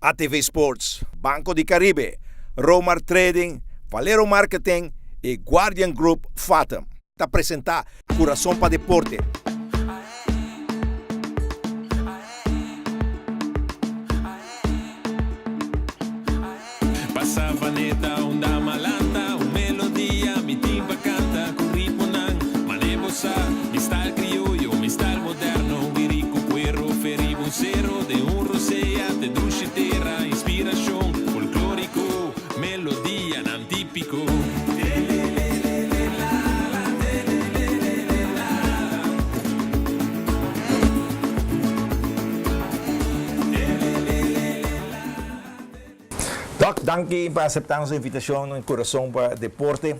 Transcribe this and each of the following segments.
ATV Sports, Banco de Caribe, Romar Trading, Valero Marketing e Guardian Group Fathom. Te apresentar Coração para Deporte. Passa vaneta, onda malanta, melodia, mi timba canta, con ritmo nan, manebosa, mi style criollo, mi style moderno, virico cuero, feribo cero, de un rosea, de dulce terra, inspiración, folclórico, melodía, nan típico. Doc, danke por aceitar nossa invitação em Coração para Deporte.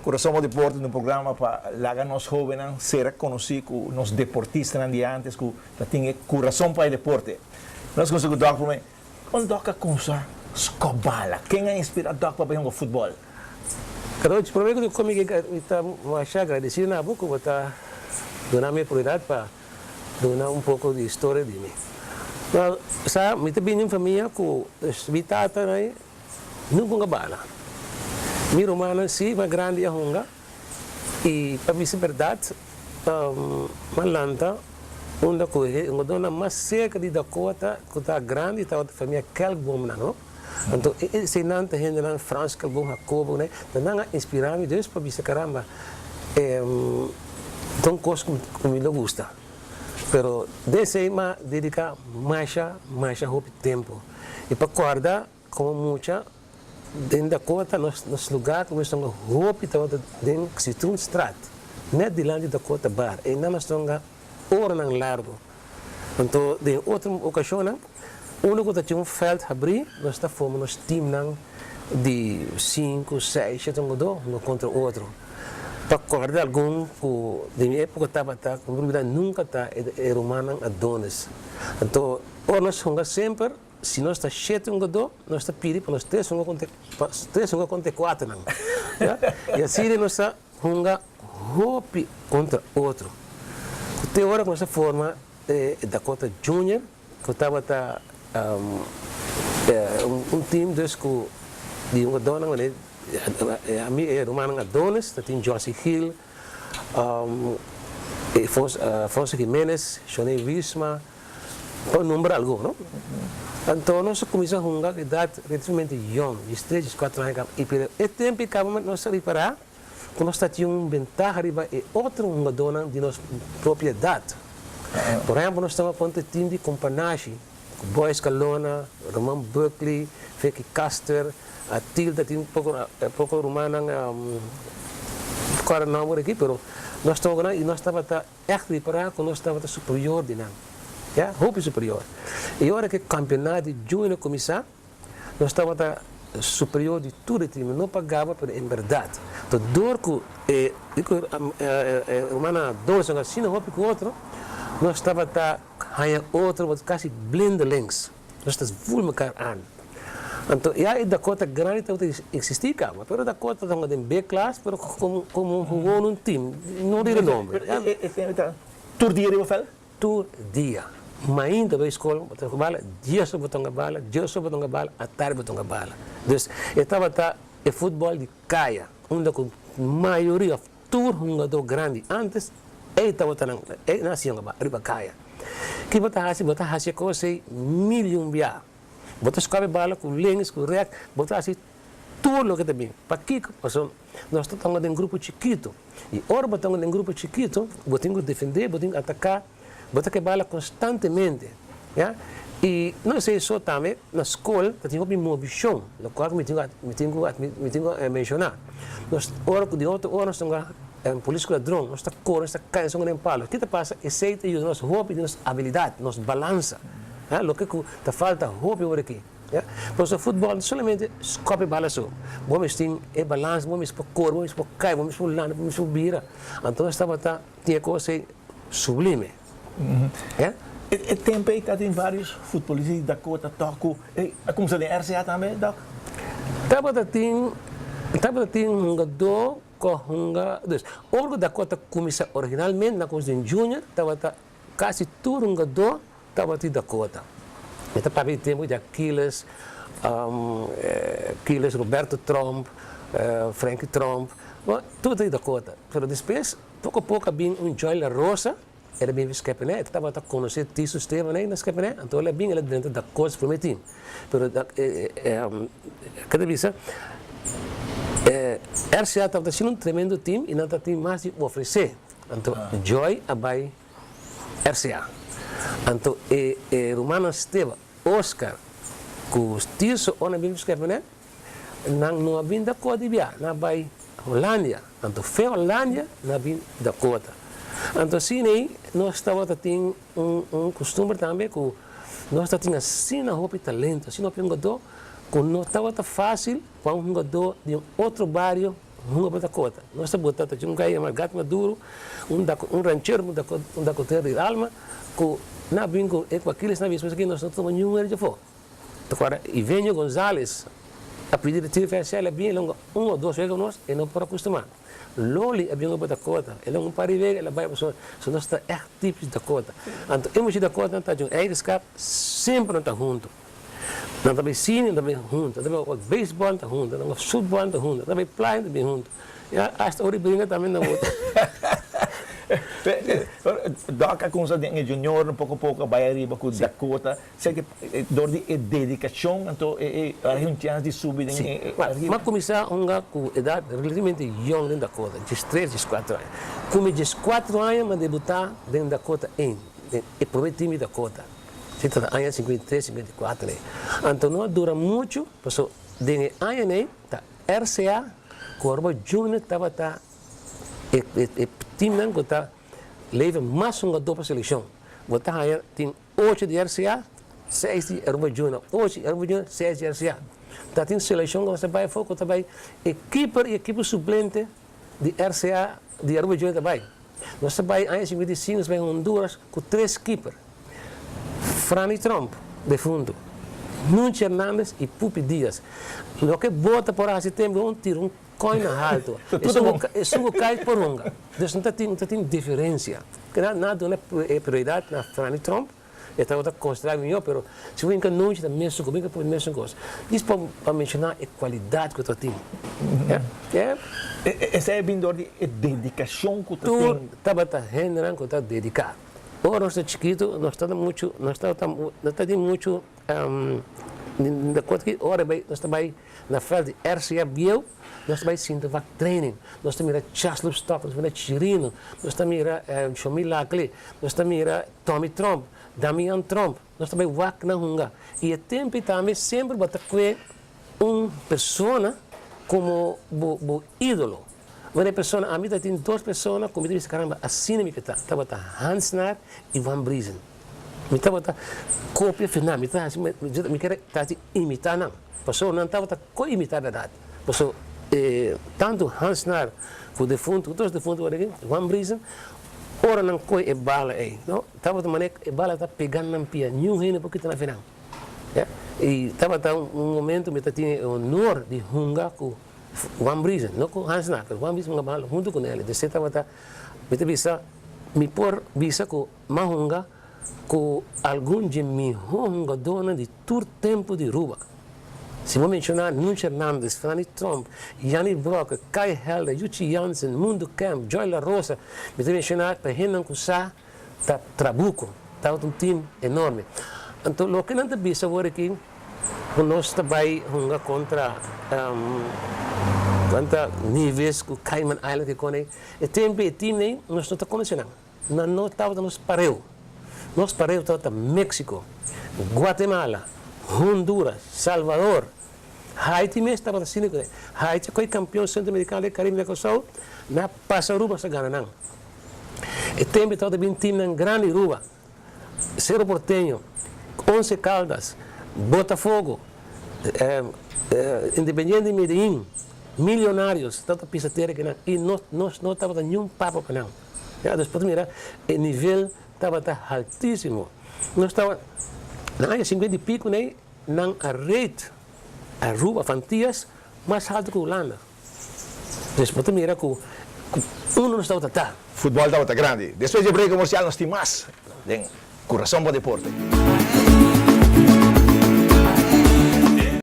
Coração para Deporte é um programa para lagar nós jovens ser conhecidos como os deportistas antes, que tem Coração para Deporte. Nós conseguimos Doc para mim, onde Doc começa escobala? Quem é inspirado Doc para jogar futebol? Kalau primeiro que comigo kita masih agradecido na buku kita donar minha prioridade para donar pouco de história de mim. Mas sa mita binim família ko vitata na nunca ngabala. Mi romana si ma grande a honga e para dizer verdade malanta onda ko ngodona mas cerca de Dakota ko ta grande ta família Kelbom na no. Então, esse nanta gente na França que bom Jacobo, né? Nanga inspirame Deus para dizer caramba, tão coisa como me gusta. Pero desse ma dedica mais hope tempo. E para guardar como muita dentro da cota nos lugar como estão hope então dentro que se trum strat, né de lá da cota bar. E não nós estamos hora não largo. Então, de outra ocasião único que tinha feld abrir, nós está formando nos time de 5, 6, 7 um contra o outro. Para acordar algum de minha época estava com dúvida nunca tá era humano Adonis. Então, nós jogamos sempre se nós está 7 nós está pedir para nós 3 contra 4 não. E assim nós está jogando hope contra outro. Até hora que nós forma da cota junior que estava time desco de dona a mim era humano Adonis, tem Josie Hill, Afonso Jiménez, Shoney Visma, para nombrar algo, não? Então nós começamos a jogar idade relativamente young, de 3, 4 anos, e pelo tempo que nós reparar, que nós tínhamos vantagem arriba e outro jogador de nossa própria idade. Por exemplo, nós estamos a ponto de time de companhia. Boys Calona, Roman Berkeley, Feki Caster, a Tilda tem pouco romana, agora não aqui, pero nós estamos agora e nós estamos echt preparado quando nós estamos superior de nós, já, hope superior. E agora que o campeonato de junior começar, nós estamos superior de tudo time, não pagava, pero em verdade. Então, dor que romana dois assim não hope com outro. Nós estava ganhando outro, mas quase blindelings. Nós estamos vulmecar aan. Então, a Dakota grande existia, mas a Dakota estava em B-classe, mas como jogou num time, não diria nome. Tour dia de fel? Tour dia. Mas ainda na escola, botou bala, dia só botou bala, à tarde botou bala. Então, estava o futebol de caia, onde a maioria do tour jogador grande antes estava nascendo riba kaya. Que bota hasi ko say milyon biya. Bota escabe bala com links com rec, bota assim tudo lo que também. Para que passou? Nós estamos em grupo chiquito. E ora botamos em grupo chiquito, botamos defender, botamos atacar, bota que bala constantemente, já? E não sei só também na escola, tem uma visão, no qual me tenho a mencionar. Nós ora de outro ora nós estamos político ladrão, nós estamos correndo, nós estamos caindo em palo. O que passa? Aceita e nós hope, nós habilidade, nós balança. O que te falta hope por aqui. Por isso, o futebol solamente escope bala só. Vamos ter balança, vamos para cor, vamos para cair, vamos para lana, vamos para bira. Então, nós estamos tinha coisa sublime. E tempo aí tem vários futebolistas da Dakota, Toco. Como se tem RCA também, Doc? Estava um jogador dus orgo da kota começa originalmente na coisa de junior estava quase todo jogador estava de Dakota Met papi tempo de Aquiles, Aquiles, Roberto Trump, Frankie Trump, tudo em Dakota. Pero depois, pouco a pouco, havia Joy La Rosa, era bem escapé, estava a conhecer Tiso Esteban na escapé, então ele vinha dentro da coisa para o meu time. Pero cada vez, RCA estava sendo um tremendo time e não tinha mais de oferecer. Então, Joy abai RCA. Então, Romano Esteban, Oscar, que os Tiso, onde vinha escapé, não havia da coisa de viagem, não vai Holândia. Então, foi Holândia, não havia da coisa. Então, assim, nós estávamos tendo costume também que nós tínhamos assim na roupa talento, assim não jogador que não estava fácil para jogador de outro bairro jogar da cota. Nós estamos botando um cara gato maduro, rancheiro da cota de alma que na bingo com aqueles na vez que nós não tomamos nenhum erro de fora. Agora, Ivenio Gonzalez a pedir de tiro oficial é bem longo, ou dois vezes nós e não para acostumar. Loli é bem uma da cota, ele é um par de vezes, ele vai para nós está tipos da cota. Então, emoji da cota não está junto, é escape sempre não está junto. Não está bem cine, não está bem junto, não está bem beisebol, não está junto, não está futebol, não está junto, não está bem play, não está bem junto. E esta hora brinca também não outra. Doca com os junior um pouco vai arriba com Dakota, sei que dor de dedicação, então a gente chance de subir. Mas começar com idade relativamente jovem da Dakota, de 3, de 4 anos. Como de 4 anos, mas debutar dentro da Dakota em o primeiro time da Dakota. Anos 53, 54. Então não dura muito, porque dentro de anos, RCA, com o Júnior estava o time não está leva mais jogador para a seleção. Botar aí tem 8 de RCA, 6 de Aruba Júnior, 8 de Aruba Júnior, 6 de RCA. Tá tem seleção que você vai foco também equipe e equipe suplente de RCA de Aruba Júnior também. Nós vai em 55 nós vai Honduras com 3 keepers. Franny Trump de fundo, Nunchi Hernandes e Pupi Dias. O que bota por esse tempo um tiro coin alto. Isso cai por unga. Então não tem diferença. Nada é prioridade na Franny Trump. Estava considerado melhor, mas se você não está mesmo comigo, é a mesma coisa. Isso para mencionar a qualidade que eu tenho. Essa é vindo de dedicação que tu tem. Estava generando que está dedicado. Agora nós estamos chiquitos, nós estamos muito, da coisa que agora nós estamos na fase de RCA Bio, nós estamos sentindo vac training, nós estamos mirando Chaslop Stock, nós estamos Chirino, nós estamos mirando Shomi Lackley, nós estamos mirando Tommy Trump, Damian Trump, nós estamos vac na hunga. E o tempo também sempre bota com uma pessoa como ídolo. Uma pessoa, a mim tem 2 pessoas, como eu disse, caramba, assim me está. Estava Hans Naar e Van Briesen. Me estava cópia final, me quer imitar não. Pessoa não estava co-imitar a verdade. Pessoa, tanto Hans Naar, o defunto, os defuntos, Van Briesen, ora não coi e bala aí. Estava de maneira que a bala está pegando na pia, nenhum reino porque está na final. E estava momento, me tinha o honor de hungar com Van Briesen, não com Hans Naar, Van Briesen junto com ele. De certa maneira, me por visa com mahunga com algum de mi hunga dona de todo tempo de Ruba. Se vou mencionar Nunchi Hernandes, Franny Trump, Yanni Brock, Kai Helder, Yuchi Jansen, Mundo Camp, Joy La Rosa, me mencionar para Renan Kusa, Trabuco, está um time enorme. Então, o que não te visa agora aqui, nós também hunga contra níveis que Cayman Island que conhece. E time nós não está conhecendo. Não estava nos pareu. Nós pareu estava México, Guatemala, Honduras, Salvador, Haiti mesmo estava assim. Haiti foi campeão centro-americano de Caribe da Sul, na Passaruba se ganha não. E tempo estava bem time na grande Ruba, Cerro Porteño, 11 Caldas, Botafogo, Independiente de Medellín, Milionários, tanta pisateira que não, e nós não estava nenhum papo para não. Depois mira, o nível estava altíssimo. Nós estava na área 50 e pico, né, na rede, a Ruba Fantias, mais alto que a Holanda. Depois mira que não estava futebol estava grande. Depois de break comercial nós temos mais. Coração para deporte.